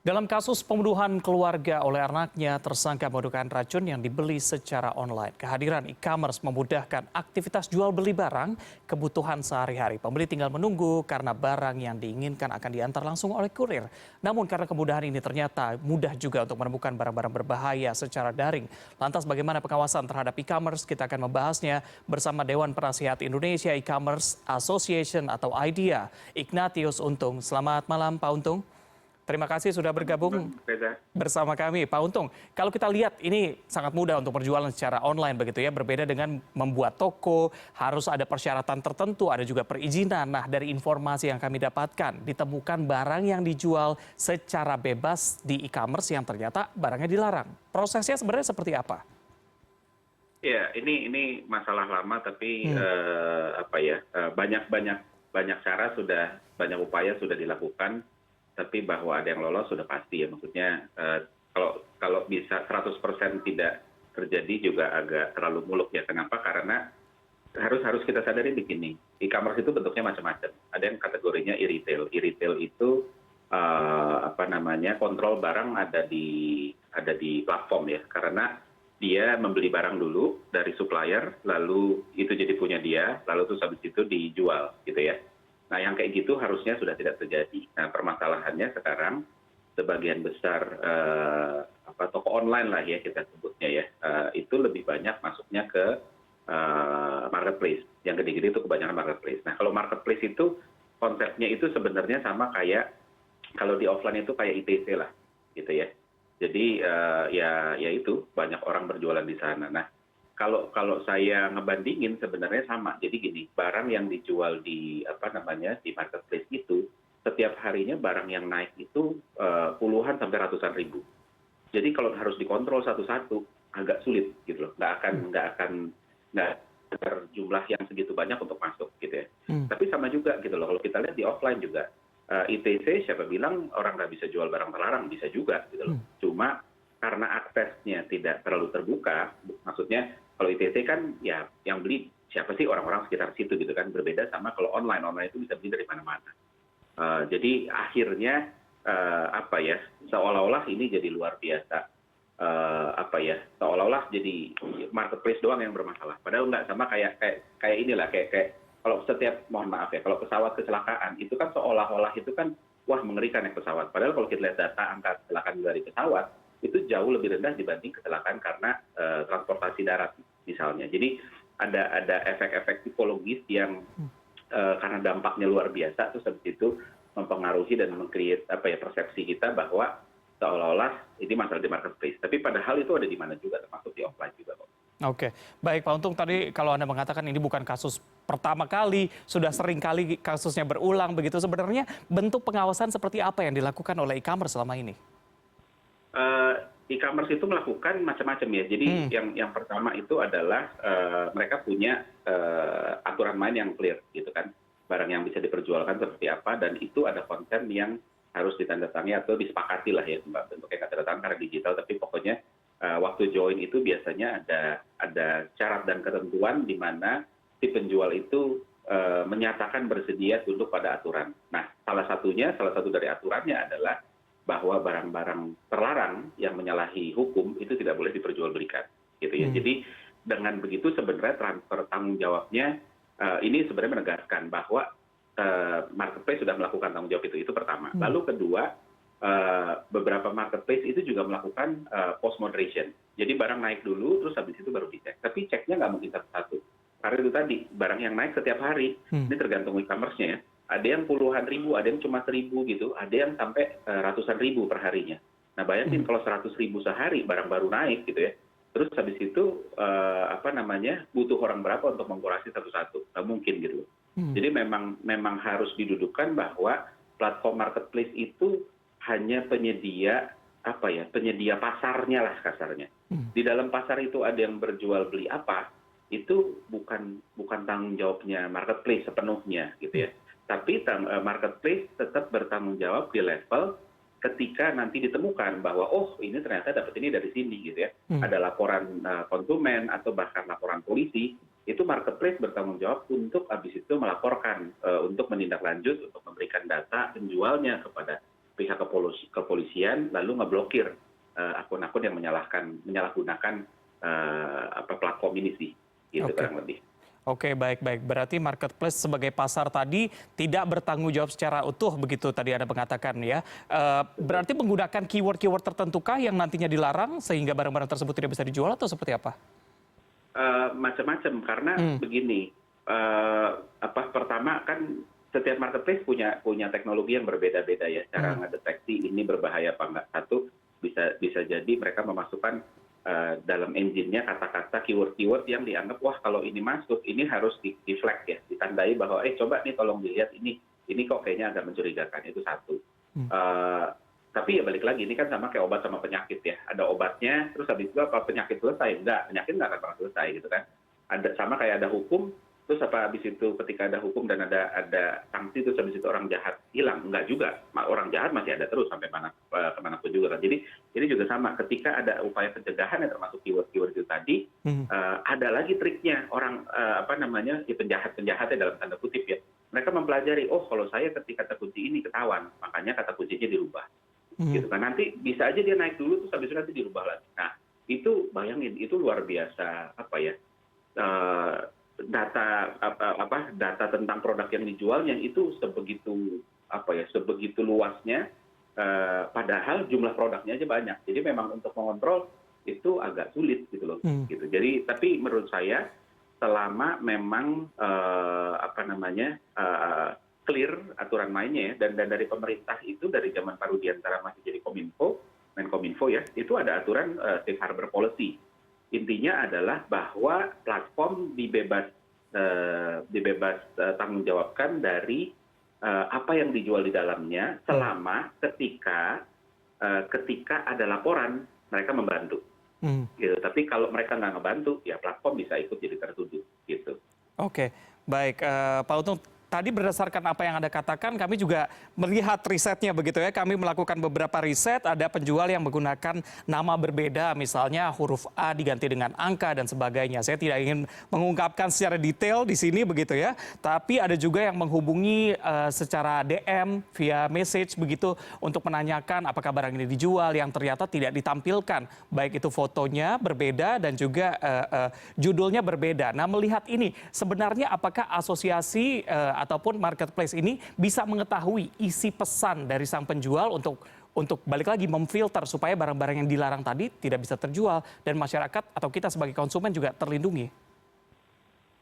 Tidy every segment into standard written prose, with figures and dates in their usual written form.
Dalam kasus pembunuhan keluarga oleh anaknya, tersangka menggunakan racun yang dibeli secara online. Kehadiran e-commerce memudahkan aktivitas jual beli barang kebutuhan sehari-hari. Pembeli tinggal menunggu karena barang yang diinginkan akan diantar langsung oleh kurir. Namun karena kemudahan ini ternyata mudah juga untuk menemukan barang-barang berbahaya secara daring. Lantas bagaimana pengawasan terhadap e-commerce? Kita akan membahasnya bersama Dewan Penasihat Indonesia E-commerce Association atau IDEA, Ignatius Untung. Selamat malam Pak Untung. Terima kasih sudah bergabung bersama kami, Pak Untung. Kalau kita lihat ini sangat mudah untuk berjualan secara online begitu ya, berbeda dengan membuat toko, harus ada persyaratan tertentu, ada juga perizinan. Nah, dari informasi yang kami dapatkan, ditemukan barang yang dijual secara bebas di e-commerce yang ternyata barangnya dilarang. Prosesnya sebenarnya seperti apa? Ya, ini masalah lama tapi banyak cara sudah banyak upaya sudah dilakukan. Tapi bahwa ada yang lolos sudah pasti ya, maksudnya kalau bisa 100% tidak terjadi juga agak terlalu muluk ya. Kenapa? Karena harus kita sadari begini, e-commerce itu bentuknya macam-macam. Ada yang kategorinya e-retail. E-retail itu kontrol barang ada di platform ya, karena dia membeli barang dulu dari supplier, lalu itu jadi punya dia, lalu terus habis itu dijual gitu ya. Nah, yang kayak gitu harusnya sudah tidak terjadi. Nah, permasalahannya sekarang sebagian besar toko online lah ya kita sebutnya ya, itu lebih banyak masuknya ke marketplace. Yang gede-gede itu kebanyakan marketplace. Nah, kalau marketplace itu konsepnya itu sebenarnya sama kayak kalau di offline itu kayak ITC lah, gitu ya. Jadi ya itu banyak orang berjualan di sana. Nah, kalau saya ngebandingin sebenarnya sama. Jadi gini, barang yang dijual di di marketplace itu setiap harinya barang yang naik itu puluhan sampai ratusan ribu. Jadi kalau harus dikontrol satu-satu agak sulit gitu loh. Nggak jumlah yang segitu banyak untuk masuk gitu ya. Tapi sama juga gitu loh. Kalau kita lihat di offline juga ITC siapa bilang orang nggak bisa jual barang terlarang, bisa juga gitu loh. Cuma karena aksesnya tidak terlalu terbuka, maksudnya kalau ITC kan ya yang beli siapa sih, orang-orang sekitar situ gitu kan, berbeda sama kalau online itu bisa beli dari mana-mana. Jadi akhirnya seolah-olah ini jadi luar biasa, seolah-olah jadi marketplace doang yang bermasalah. Padahal nggak, sama kayak inilah kayak kalau setiap, mohon maaf ya, kalau pesawat kecelakaan itu kan seolah-olah itu kan wah mengerikan ya pesawat. Padahal kalau kita lihat data angka kecelakaan dari pesawat itu jauh lebih rendah dibanding kecelakaan karena transportasi darat misalnya. Jadi ada efek-efek psikologis yang karena dampaknya luar biasa, terus habis itu mempengaruhi dan meng-create persepsi kita bahwa seolah-olah ini masalah di marketplace. Tapi padahal itu ada di mana juga, termasuk di offline juga kok. Oke, baik Pak Untung, tadi kalau Anda mengatakan ini bukan kasus pertama kali, sudah sering kali kasusnya berulang begitu. Sebenarnya bentuk pengawasan seperti apa yang dilakukan oleh e-commerce selama ini? E-commerce itu melakukan macam-macam ya. Jadi yang pertama itu adalah mereka punya aturan main yang clear gitu kan. Barang yang bisa diperjualkan seperti apa, dan itu ada konten yang harus ditandatangani atau disepakati lah ya, bentuknya tanda tangan karena digital, tapi pokoknya waktu join itu biasanya ada syarat dan ketentuan di mana si penjual itu menyatakan bersedia tunduk pada aturan. Nah, salah satu dari aturannya adalah bahwa barang-barang terlarang yang menyalahi hukum itu tidak boleh diperjualbelikan, gitu ya. Jadi dengan begitu sebenarnya transfer tanggung jawabnya ini sebenarnya menegaskan bahwa marketplace sudah melakukan tanggung jawab itu pertama. Lalu kedua, beberapa marketplace itu juga melakukan post moderation. Jadi barang naik dulu, terus habis itu baru dicek. Tapi ceknya nggak mungkin satu-satu. Karena itu tadi, barang yang naik setiap hari, ini tergantung e-commerce-nya ya. Ada yang puluhan ribu, ada yang cuma 1.000 gitu, ada yang sampai ratusan ribu per harinya. Nah, bayangin kalau 100.000 sehari barang baru naik gitu ya. Terus habis itu butuh orang berapa untuk mengkurasi satu-satu? Nggak mungkin gitu. Jadi memang harus didudukkan bahwa platform marketplace itu hanya penyedia pasarnya lah kasarnya. Di dalam pasar itu ada yang berjual beli apa, itu bukan tanggung jawabnya marketplace sepenuhnya gitu ya. Tapi marketplace tetap bertanggung jawab di level ketika nanti ditemukan bahwa oh ini ternyata dapat ini dari sini gitu ya. Ada laporan konsumen atau bahkan laporan polisi, itu marketplace bertanggung jawab untuk habis itu melaporkan, untuk menindaklanjut, untuk memberikan data penjualnya kepada pihak kepolisian lalu ngeblokir akun-akun yang menyalahgunakan platform ini sih, gitu Oke. kurang lebih. Oke, baik-baik. Berarti marketplace sebagai pasar tadi tidak bertanggung jawab secara utuh, begitu tadi Anda mengatakan ya. Berarti menggunakan keyword-keyword tertentukah yang nantinya dilarang sehingga barang-barang tersebut tidak bisa dijual atau seperti apa? Macam-macam karena begini, pertama kan setiap marketplace punya teknologi yang berbeda-beda ya, cara ngedeteksi ini berbahaya apa enggak. Satu, bisa jadi mereka memasukkan dalam engine-nya kata-kata keyword-keyword yang dianggap wah kalau ini masuk ini harus di flag ya, ditandai bahwa coba nih tolong dilihat ini kok kayaknya agak mencurigakan. Itu satu. Tapi ya balik lagi, ini kan sama kayak obat sama penyakit ya, ada obatnya terus habis itu apa penyakit selesai? Penyakit nggak akan pernah selesai gitu kan. Sama kayak ada hukum, terus apa habis itu ketika ada hukum dan ada sanksi terus habis itu orang jahat hilang? Enggak juga, orang jahat masih ada terus sampai kemanapun juga kan. Jadi ini juga sama, ketika ada upaya pencegahan yang termasuk keyword-keyword itu tadi, ada lagi triknya orang penjahat-penjahatnya dalam tanda kutip ya, mereka mempelajari, oh kalau saya ketika kata kunci ini ketahuan, makanya kata kuncinya dirubah. Gitu kan, nanti bisa aja dia naik dulu terus habis itu nanti dirubah lagi. Nah itu bayangin, itu luar biasa data tentang produk yang dijualnya itu sebegitu luasnya, padahal jumlah produknya aja banyak. Jadi memang untuk mengontrol itu agak sulit gitu loh. Gitu. Jadi tapi menurut saya selama memang clear aturan mainnya ya, dan dari pemerintah itu dari zaman Pak Rudiantara masih jadi Menkominfo ya, itu ada aturan safe harbor policy. Intinya adalah bahwa platform dibebas tanggung jawabkan dari apa yang dijual di dalamnya selama ketika ada laporan mereka membantu. Gitu. Tapi kalau mereka nggak ngebantu, ya platform bisa ikut jadi tertuduh gitu. Oke, baik. Pak Untung, tadi berdasarkan apa yang Anda katakan, kami juga melihat risetnya begitu ya. Kami melakukan beberapa riset, ada penjual yang menggunakan nama berbeda, misalnya huruf A diganti dengan angka dan sebagainya. Saya tidak ingin mengungkapkan secara detail di sini begitu ya. Tapi ada juga yang menghubungi secara DM via message begitu untuk menanyakan apakah barang ini dijual yang ternyata tidak ditampilkan. Baik itu fotonya berbeda dan juga judulnya berbeda. Nah, melihat ini sebenarnya apakah asosiasi ataupun marketplace ini bisa mengetahui isi pesan dari sang penjual untuk balik lagi memfilter supaya barang-barang yang dilarang tadi tidak bisa terjual dan masyarakat atau kita sebagai konsumen juga terlindungi?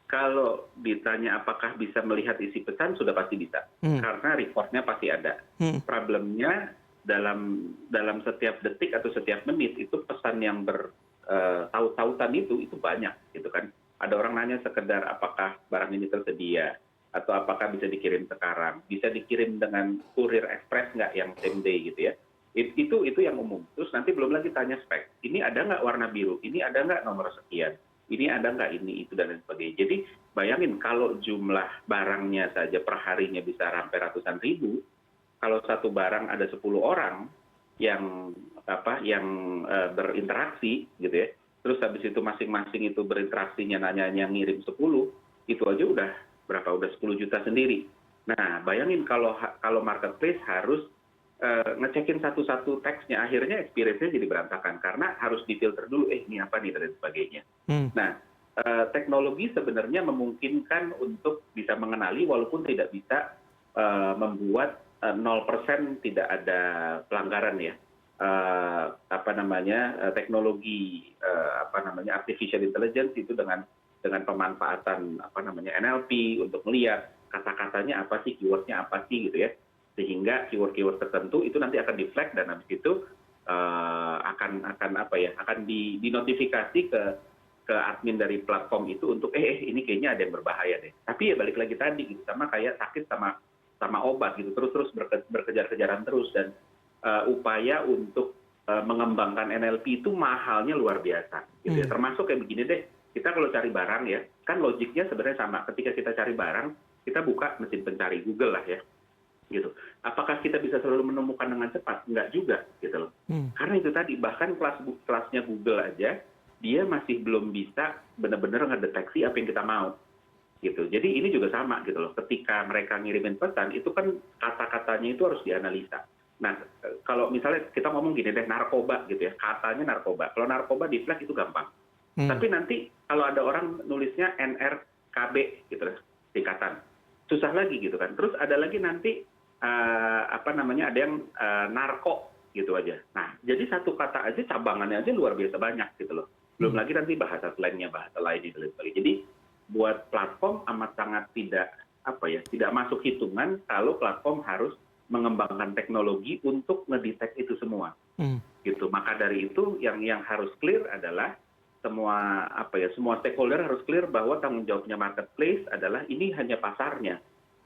Kalau ditanya apakah bisa melihat isi pesan, sudah pasti bisa. Karena reportnya pasti ada. Problemnya dalam setiap detik atau setiap menit itu pesan yang bertaut-tautan itu banyak gitu kan. Ada orang nanya sekedar apakah barang ini tersedia, atau apakah bisa dikirim sekarang, bisa dikirim dengan kurir ekspres nggak yang same day gitu ya. Itu yang umum. Terus nanti belum lagi tanya spek, ini ada nggak warna biru, ini ada nggak nomor sekian, ini ada nggak ini, itu, dan lain sebagainya. Jadi bayangin kalau jumlah barangnya saja per harinya bisa sampai ratusan ribu, kalau satu barang ada 10 orang yang berinteraksi gitu ya, terus habis itu masing-masing itu berinteraksinya nanya ngirim 10, itu aja udah 10 juta sendiri. Nah, bayangin kalau marketplace harus ngecekin satu-satu teksnya, akhirnya experience-nya jadi berantakan karena harus difilter dulu, ini apa nih dan sebagainya. Nah, teknologi sebenarnya memungkinkan untuk bisa mengenali walaupun tidak bisa membuat 0% tidak ada pelanggaran ya. Teknologi artificial intelligence itu dengan pemanfaatan NLP untuk melihat kata-katanya apa sih, keywordnya apa sih gitu ya, sehingga keyword-keyword tertentu itu nanti akan di-flag dan habis itu akan dinotifikasi ke admin dari platform itu untuk ini kayaknya ada yang berbahaya deh. Tapi ya balik lagi tadi gitu, sama kayak sakit sama obat gitu, terus berkejar-kejaran terus, dan upaya untuk mengembangkan NLP itu mahalnya luar biasa gitu ya. Termasuk kayak begini deh, kita kalau cari barang ya, kan logiknya sebenarnya sama. Ketika kita cari barang, kita buka mesin pencari Google lah ya, gitu. Apakah kita bisa selalu menemukan dengan cepat? Enggak juga, gitu loh. Karena itu tadi, bahkan kelasnya Google aja, dia masih belum bisa benar-benar ngedeteksi apa yang kita mau, gitu. Jadi ini juga sama, gitu loh. Ketika mereka ngirimin pesan, itu kan kata-katanya itu harus dianalisa. Nah, kalau misalnya kita ngomong gini deh, narkoba gitu ya, katanya narkoba. Kalau narkoba di flag itu gampang. Tapi nanti kalau ada orang nulisnya NRKB gitu lah, singkatan. Susah lagi gitu kan. Terus ada lagi nanti ada yang narko gitu aja. Nah, jadi satu kata aja cabangannya aja luar biasa banyak gitu loh. Belum lagi nanti bahasa selainnya, bahasa lain dan lain sebagainya. Jadi buat platform amat sangat tidak masuk hitungan kalau platform harus mengembangkan teknologi untuk ngedetect itu semua. Gitu. Maka dari itu yang harus clear adalah semua stakeholder harus clear bahwa tanggung jawabnya marketplace adalah ini hanya pasarnya.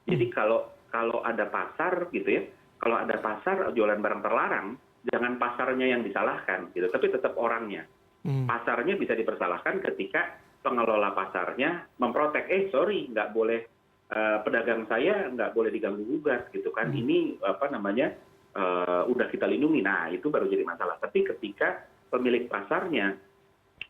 Jadi kalau ada pasar gitu ya, kalau ada pasar jualan barang terlarang, jangan pasarnya yang disalahkan gitu, tapi tetap orangnya. Pasarnya bisa dipersalahkan ketika pengelola pasarnya memprotek, sorry, nggak boleh, pedagang saya nggak boleh diganggu gugat gitu kan, ini udah kita lindungi. Nah, itu baru jadi masalah. Tapi ketika pemilik pasarnya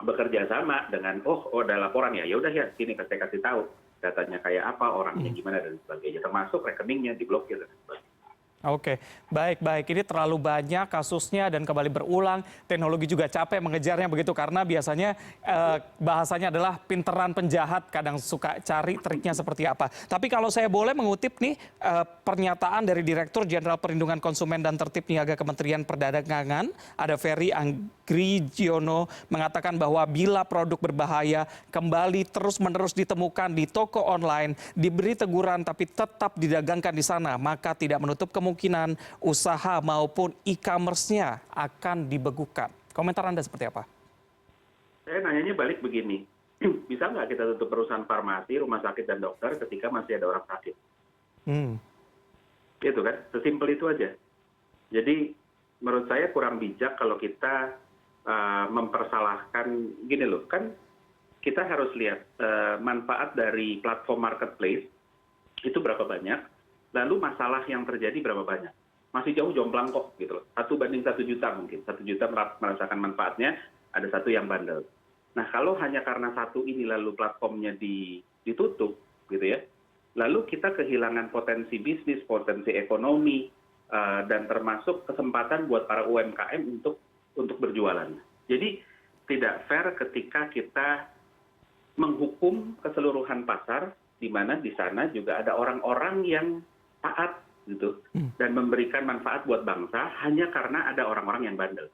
bekerja sama dengan ada laporan ya udah ya sini saya kasih tahu datanya kayak apa, orangnya gimana dan sebagainya, termasuk rekeningnya diblokir dan sebagainya. Oke, baik. Ini terlalu banyak kasusnya dan kembali berulang. Teknologi juga capek mengejarnya begitu karena biasanya bahasanya adalah pinteran penjahat kadang suka cari triknya seperti apa. Tapi kalau saya boleh mengutip nih pernyataan dari Direktur Jenderal Perlindungan Konsumen dan Tertib Niaga Kementerian Perdagangan, ada Ferry Anggrijiono, mengatakan bahwa bila produk berbahaya kembali terus-menerus ditemukan di toko online, diberi teguran tapi tetap didagangkan di sana, maka tidak menutup kemungkinan usaha maupun e-commerce-nya akan dibekukan. Komentar Anda seperti apa? Saya nanyanya balik begini, bisa nggak kita tutup perusahaan farmasi, rumah sakit, dan dokter ketika masih ada orang sakit? Gitu kan, sesimpel itu aja. Jadi menurut saya kurang bijak kalau kita mempersalahkan, gini loh, kan kita harus lihat manfaat dari platform marketplace itu berapa banyak, lalu masalah yang terjadi berapa banyak. Masih jauh jomplang kok gitu loh. 1 banding 1 juta mungkin. 1 juta merasakan manfaatnya, ada 1 yang bandel. Nah, kalau hanya karena 1 ini lalu platformnya ditutup gitu ya, lalu kita kehilangan potensi bisnis, potensi ekonomi, dan termasuk kesempatan buat para UMKM untuk berjualan. Jadi tidak fair ketika kita menghukum keseluruhan pasar, di mana di sana juga ada orang-orang yang taat gitu dan memberikan manfaat buat bangsa hanya karena ada orang-orang yang bandel.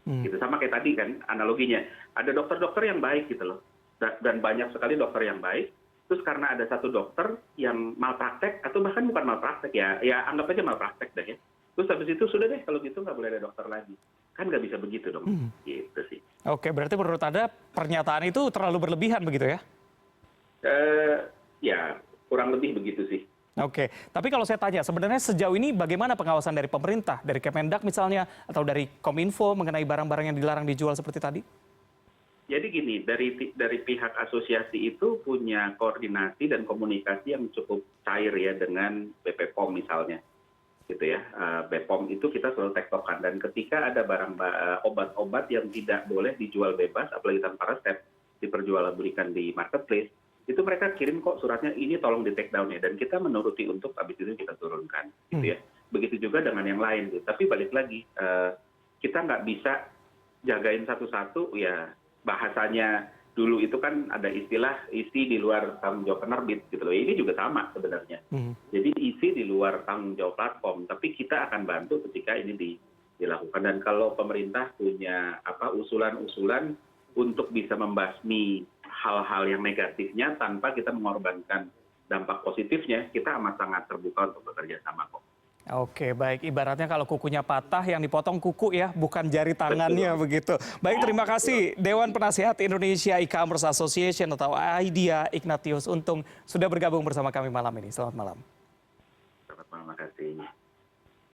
Gitu, sama kayak tadi kan analoginya, ada dokter-dokter yang baik gitu loh, dan banyak sekali dokter yang baik, terus karena ada 1 dokter yang malpraktek atau bahkan bukan malpraktek ya anggap aja malpraktek deh ya, terus habis itu sudah deh kalau gitu nggak boleh ada dokter lagi, kan nggak bisa begitu dong. Gitu sih. Oke, berarti menurut Anda pernyataan itu terlalu berlebihan begitu ya? Ya kurang lebih begitu sih. Oke, tapi kalau saya tanya, sebenarnya sejauh ini bagaimana pengawasan dari pemerintah, dari Kemendak misalnya, atau dari Kominfo mengenai barang-barang yang dilarang dijual seperti tadi? Jadi gini, dari pihak asosiasi itu punya koordinasi dan komunikasi yang cukup cair ya dengan BPOM misalnya, gitu ya. BPOM itu kita selalu tektokan, dan ketika ada barang obat-obat yang tidak boleh dijual bebas, apalagi tanpa resep, diperjualbelikan di marketplace, itu mereka kirim kok suratnya, ini tolong di take down ya, dan kita menuruti untuk habis itu kita turunkan gitu ya. Begitu juga dengan yang lain gitu. Tapi balik lagi, kita nggak bisa jagain satu-satu ya. Bahasanya dulu itu kan ada istilah isi di luar tanggung jawab penerbit gitu loh. Ini juga sama sebenarnya. Jadi isi di luar tanggung jawab platform, tapi kita akan bantu ketika ini dilakukan. Dan kalau pemerintah punya usulan-usulan untuk bisa membasmi hal-hal yang negatifnya tanpa kita mengorbankan dampak positifnya, kita amat sangat terbuka untuk bekerja sama kok. Oke, baik. Ibaratnya kalau kukunya patah, yang dipotong kuku ya, bukan jari tangannya. Betul. Begitu. Baik, terima kasih Dewan Penasihat Indonesia E-Commerce Association atau AIDIA, Ignatius Untung, sudah bergabung bersama kami malam ini. Selamat malam.